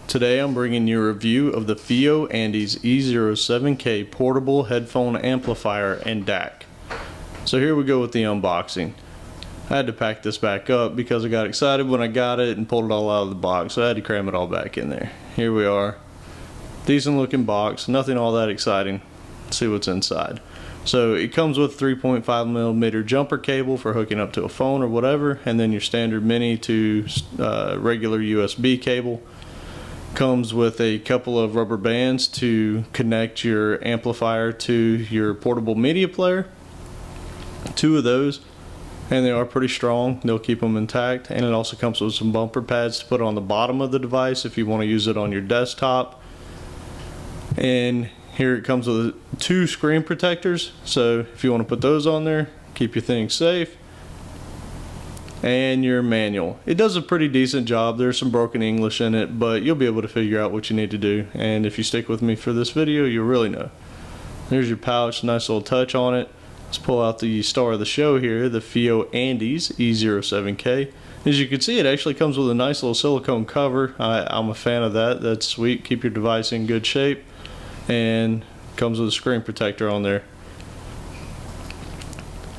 Today I'm bringing you a review of the Fiio Andes E17K portable headphone amplifier and DAC. So here we go with the unboxing. I had to pack this back up because I got excited when I got it and pulled it all out of the box, so I had to cram it all back in there. Here we are. Decent looking box, nothing all that exciting. Let's see what's inside. So it comes with 3.5mm jumper cable for hooking up to a phone or whatever, and then your standard mini to regular USB cable. Comes with a couple of rubber bands to connect your amplifier to your portable media player. 2 of those, and they are pretty strong. They'll keep them intact. And it also comes with some bumper pads to put on the bottom of the device if you want to use it on your desktop. And here it comes with 2 screen protectors, so if you want to put those on there, keep your thing safe. And your manual. It does a pretty decent job. There's some broken English in it, but you'll be able to figure out what you need to do. And if you stick with me for this video, you'll really know. There's your pouch, nice little touch on it. Let's pull out the star of the show here, the Fiio Andes E17K. As you can see, it actually comes with a nice little silicone cover. I'm a fan of that. That's sweet. Keep your device in good shape. And comes with a screen protector on there.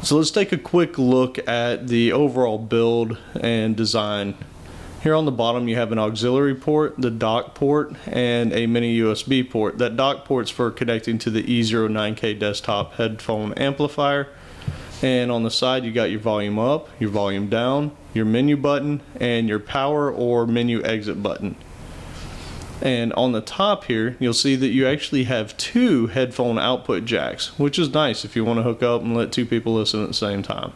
So let's take a quick look at the overall build and design. Here on the bottom you have an auxiliary port, the dock port, and a mini USB port. That dock port's for connecting to the E09K desktop headphone amplifier. And on the side you got your volume up, your volume down, your menu button, and your power or menu exit button. And on the top here, you'll see that you actually have 2 headphone output jacks, which is nice if you want to hook up and let 2 people listen at the same time.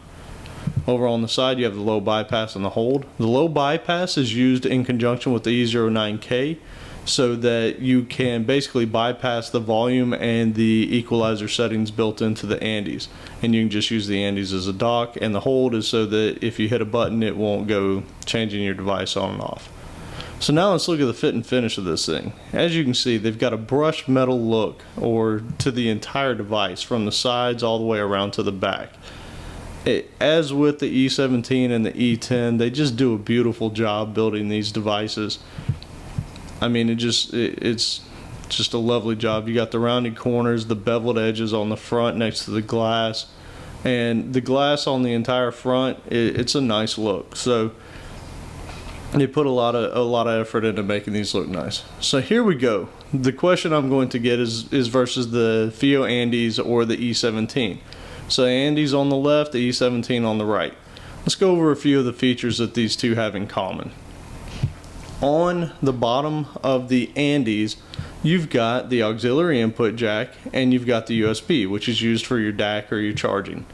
Over on the side, you have the low bypass and the hold. The low bypass is used in conjunction with the E09K so that you can basically bypass the volume and the equalizer settings built into the Andes. And you can just use the Andes as a dock, and the hold is so that if you hit a button, it won't go changing your device on and off. So now let's look at the fit and finish of this thing. As you can see, they've got a brushed metal look to the entire device, from the sides all the way around to the back. As with the E17 and the E10, they just do a beautiful job building these devices. I mean, it's just a lovely job. You got the rounded corners, the beveled edges on the front next to the glass, and the glass on the entire front, it's a nice look. So they put a lot of effort into making these look nice. So here we go. The question I'm going to get is versus the Fiio Andes or the E17. So Andes on the left, the E17 on the right. Let's go over a few of the features that these two have in common. On the bottom of the Andes, you've got the auxiliary input jack and you've got the USB, which is used for your DAC or your charging.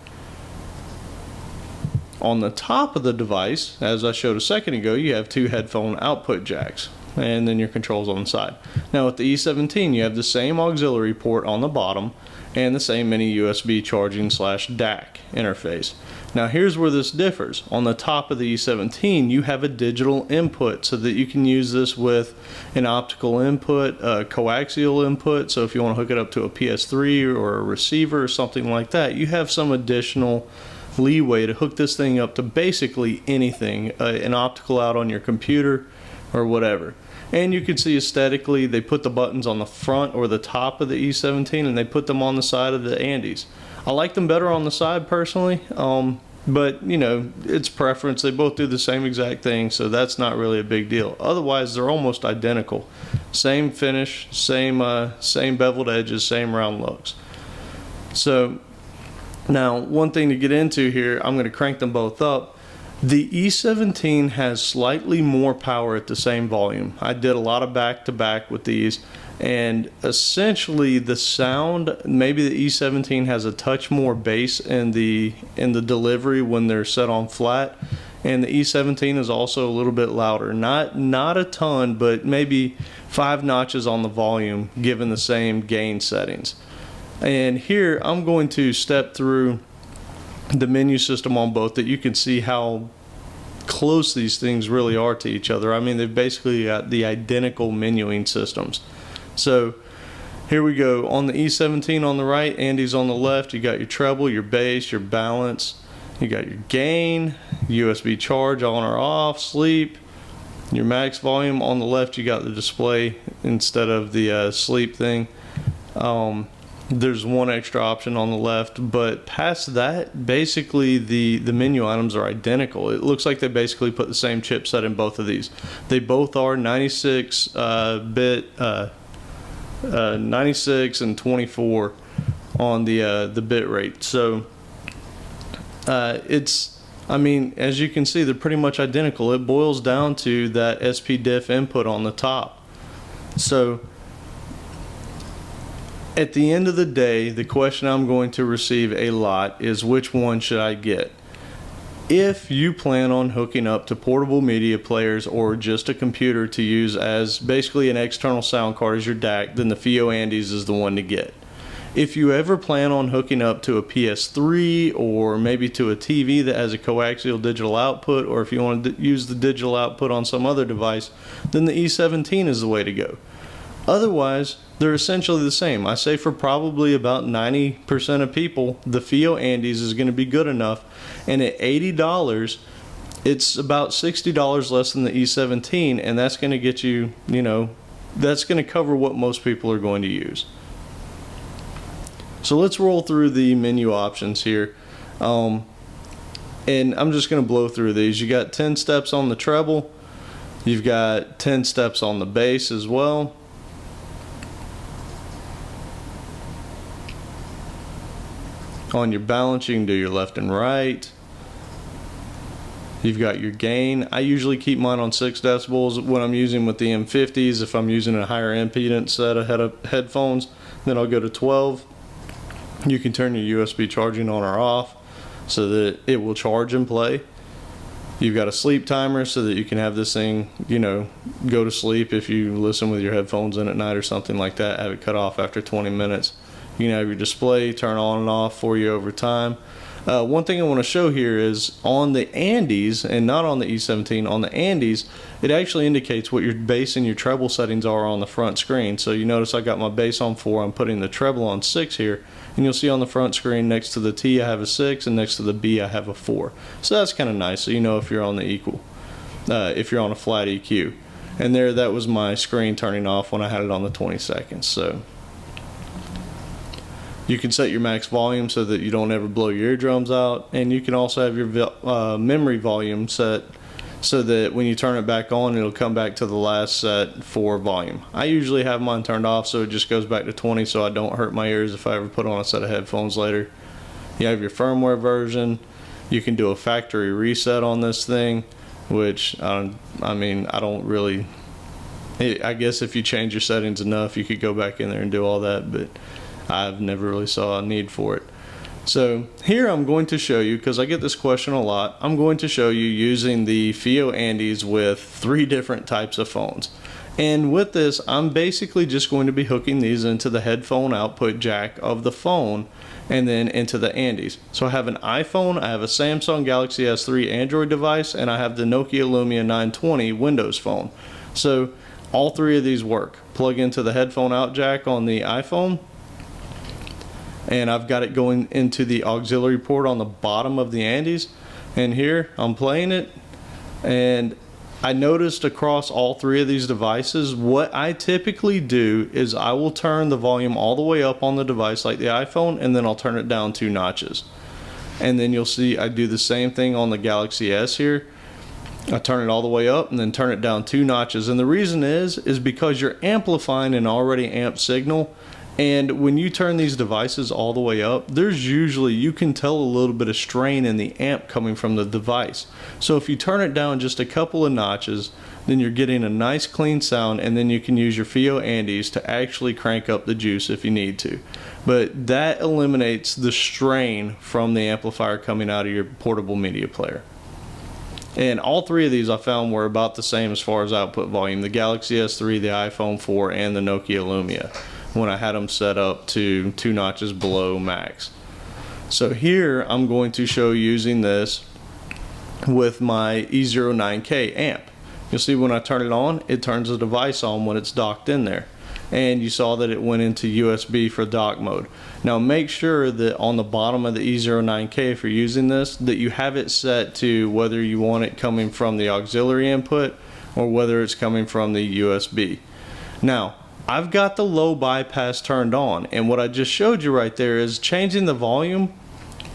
On the top of the device, as I showed a second ago, you have 2 headphone output jacks, and then your controls on the side. Now with the E17, you have the same auxiliary port on the bottom and the same mini USB charging / DAC interface. Now here's where this differs. On the top of the E17, you have a digital input so that you can use this with an optical input, a coaxial input, so if you want to hook it up to a PS3 or a receiver or something like that, you have some additional leeway to hook this thing up to basically anything, an optical out on your computer or whatever. And you can see aesthetically they put the buttons on the front or the top of the E17 and they put them on the side of the Andes. I like them better on the side personally, but you know, it's preference. They both do the same exact thing, so that's not really a big deal. Otherwise they're almost identical. Same finish, same beveled edges, same round looks. So now, one thing to get into here, I'm going to crank them both up. The E17 has slightly more power at the same volume. I did a lot of back-to-back with these, and essentially the sound, maybe the E17 has a touch more bass in the delivery when they're set on flat, and the E17 is also a little bit louder. Not a ton, but maybe 5 notches on the volume given the same gain settings. And here I'm going to step through the menu system on both, that you can see how close these things really are to each other. I mean, they've basically got the identical menuing systems. So here we go. On the E17 on the right, Andes on the left, you got your treble, your bass, your balance, you got your gain, USB charge on or off, sleep, Your max volume on the left, you got the display instead of the sleep thing. There's one extra option on the left, but past that, basically the menu items are identical. It looks like they basically put the same chipset in both of these. They both are 96 bit, 96 and 24 on the bit rate. So I mean, as you can see, they're pretty much identical. It boils down to that SP-Diff input on the top. So at the end of the day, the question I'm going to receive a lot is, which one should I get? If you plan on hooking up to portable media players or just a computer to use as basically an external sound card as your DAC, then the Fiio Andes is the one to get. If you ever plan on hooking up to a PS3 or maybe to a TV that has a coaxial digital output, or if you want to use the digital output on some other device, then the E17 is the way to go. Otherwise, they're essentially the same. I say for probably about 90% of people, the Fiio Andes is going to be good enough, and at $80, it's about $60 less than the E17, and that's going to get you, that's going to cover what most people are going to use. So let's roll through the menu options here. And I'm just going to blow through these. You got 10 steps on the treble. You've got 10 steps on the bass as well. On your balance, you can do your left and right. You've got your gain. I usually keep mine on 6 decibels when I'm using with the M50s. If I'm using a higher impedance set of headphones, then I'll go to 12. You can turn your USB charging on or off so that it will charge and play. You've got a sleep timer so that you can have this thing, go to sleep if you listen with your headphones in at night or something like that. Have it cut off after 20 minutes. You can have your display turn on and off for you over time. One thing I want to show here is on the Andes, and not on the E17, on the Andes, it actually indicates what your bass and your treble settings are on the front screen. So you notice I got my bass on 4, I'm putting the treble on 6 here, and you'll see on the front screen next to the T I have a 6 and next to the B I have a 4. So that's kind of nice, so you know if you're on the equal, if you're on a flat EQ. And there, that was my screen turning off when I had it on the 20 seconds. So you can set your max volume so that you don't ever blow your eardrums out, and you can also have your memory volume set so that when you turn it back on, it'll come back to the last set for volume. I usually have mine turned off so it just goes back to 20 so I don't hurt my ears if I ever put on a set of headphones later. You have your firmware version. You can do a factory reset on this thing, which I don't really, I guess if you change your settings enough you could go back in there and do all that, but I've never really saw a need for it. So here I'm going to show you, because I get this question a lot, I'm going to show you using the Fiio Andes with 3 different types of phones. And with this, I'm basically just going to be hooking these into the headphone output jack of the phone and then into the Andes. So I have an iPhone, I have a Samsung Galaxy S3 Android device, and I have the Nokia Lumia 920 Windows phone. So all 3 of these work. Plug into the headphone out jack on the iPhone, and I've got it going into the auxiliary port on the bottom of the Andes, and here I'm playing it, and I noticed across all 3 of these devices, what I typically do is I will turn the volume all the way up on the device like the iPhone, and then I'll turn it down 2 notches. And then you'll see I do the same thing on the Galaxy S here. I turn it all the way up and then turn it down 2 notches, and the reason is because you're amplifying an already amped signal. And when you turn these devices all the way up, there's usually, you can tell a little bit of strain in the amp coming from the device. So if you turn it down just a couple of notches, then you're getting a nice clean sound, and then you can use your Fiio Andes to actually crank up the juice if you need to. But that eliminates the strain from the amplifier coming out of your portable media player. And all 3 of these I found were about the same as far as output volume. The Galaxy S3, the iPhone 4, and the Nokia Lumia, when I had them set up to 2 notches below max. So here I'm going to show using this with my E09K amp. You'll see when I turn it on, it turns the device on when it's docked in there. And you saw that it went into USB for dock mode. Now make sure that on the bottom of the E09K, if you're using this, that you have it set to whether you want it coming from the auxiliary input or whether it's coming from the USB. Now, I've got the low bypass turned on, and what I just showed you right there is changing the volume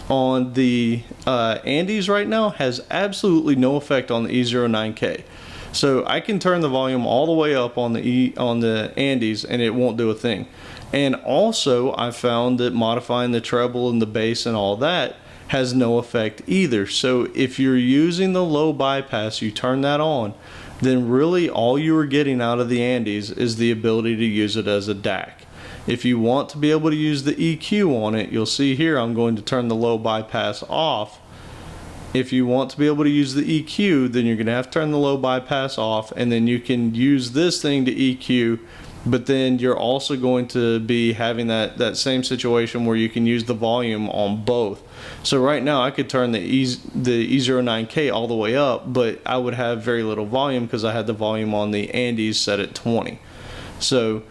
on the Andes right now has absolutely no effect on the E09K. So I can turn the volume all the way up on the Andes and it won't do a thing. And also I found that modifying the treble and the bass and all that has no effect either. So if you're using the low bypass, you turn that on, then really all you are getting out of the Andes is the ability to use it as a DAC. If you want to be able to use the EQ on it, you'll see here I'm going to turn the low bypass off. If you want to be able to use the EQ, then you're going to have to turn the low bypass off, and then you can use this thing to EQ, but then you're also going to be having that same situation where you can use the volume on both. So right now I could turn the E09K all the way up, but I would have very little volume because I had the volume on the Andes set at 20. So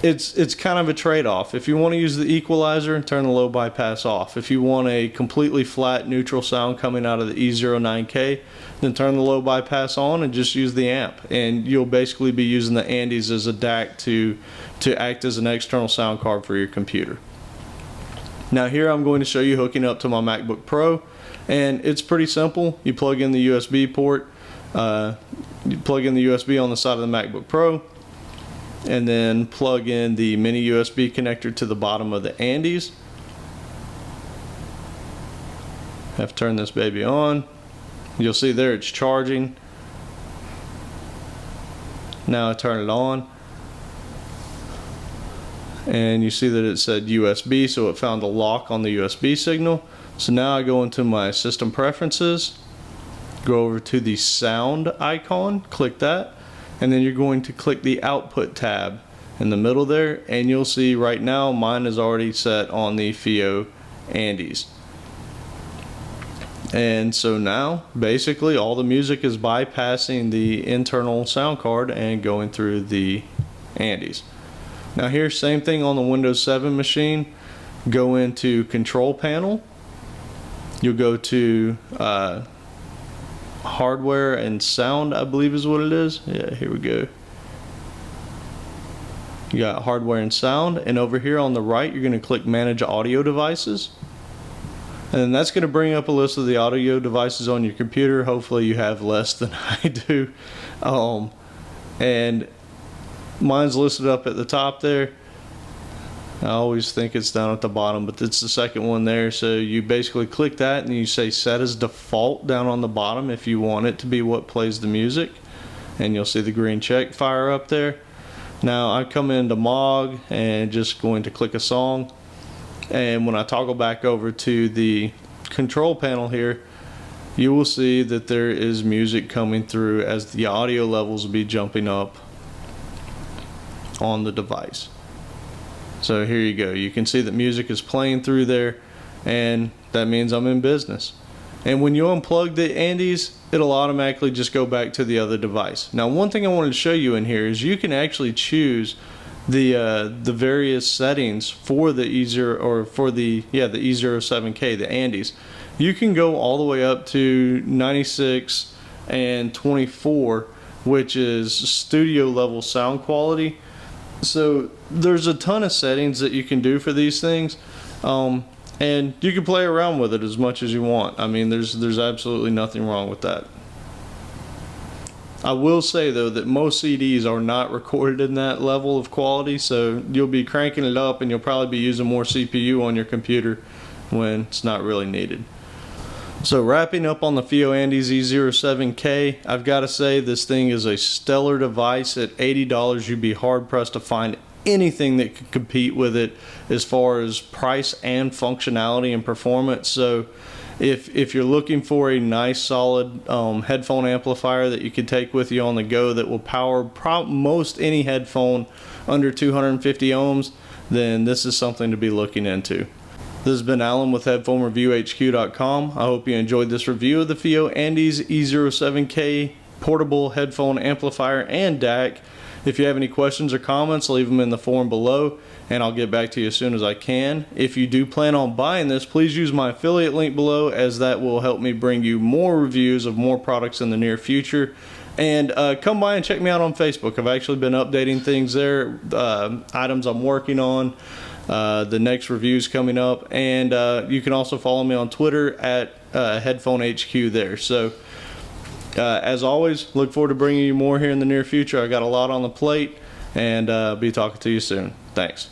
it's kind of a trade-off. If you want to use the equalizer, turn the low bypass off. If you want a completely flat neutral sound coming out of the E09K, then turn the low bypass on and just use the amp, and you'll basically be using the Andes as a DAC to act as an external sound card for your computer. Now here I'm going to show you hooking up to my MacBook Pro, and it's pretty simple. You plug in the USB port, you plug in the USB on the side of the MacBook Pro, and then plug in the mini USB connector to the bottom of the Andes. Have to turn this baby on. You'll see there it's charging. Now I turn it on, and you see that it said USB, so it found a lock on the USB signal. So now I go into my system preferences, go over to the sound icon, click that, and then you're going to click the output tab in the middle there, and you'll see right now mine is already set on the Fiio Andes. And so now basically all the music is bypassing the internal sound card and going through the Andes. Now here, same thing on the Windows 7 machine. Go into Control Panel. You'll go to Hardware and Sound, I believe is what it is. Yeah, here we go. You got Hardware and Sound, and over here on the right you're going to click Manage Audio Devices. And then that's going to bring up a list of the audio devices on your computer. Hopefully you have less than I do. And mine's listed up at the top there. I always think it's down at the bottom, but it's the second one there. So you basically click that and you say set as default down on the bottom if you want it to be what plays the music. And you'll see the green check fire up there. Now I come into MOG and just going to click a song. And when I toggle back over to the control panel here, you will see that there is music coming through as the audio levels will be jumping up on the device. So here you go. You can see that music is playing through there, and that means I'm in business. And when you unplug the Andes, it'll automatically just go back to the other device. Now, one thing I wanted to show you in here is you can actually choose the various settings for the E0 or for the E07K, the Andes. You can go all the way up to 96 and 24, which is studio level sound quality. So there's a ton of settings that you can do for these things, and you can play around with it as much as you want. I mean, there's absolutely nothing wrong with that. I will say though that most CDs are not recorded in that level of quality, so you'll be cranking it up and you'll probably be using more CPU on your computer when it's not really needed. So wrapping up on the Fiio Andes E07K, I've got to say this thing is a stellar device. At $80 you'd be hard pressed to find anything that could compete with it as far as price and functionality and performance. So if you're looking for a nice solid headphone amplifier that you can take with you on the go that will power most any headphone under 250 ohms, then this is something to be looking into. This has been Alan with HeadphoneReviewHQ.com. I hope you enjoyed this review of the Fiio Andes E07K portable headphone amplifier and DAC. If you have any questions or comments, leave them in the forum below and I'll get back to you as soon as I can. If you do plan on buying this, please use my affiliate link below, as that will help me bring you more reviews of more products in the near future. And come by and check me out on Facebook. I've actually been updating things there, items I'm working on, the next reviews coming up, and you can also follow me on Twitter at Headphone HQ there. So as always, look forward to bringing you more here in the near future. I got a lot on the plate, and be talking to you soon. Thanks.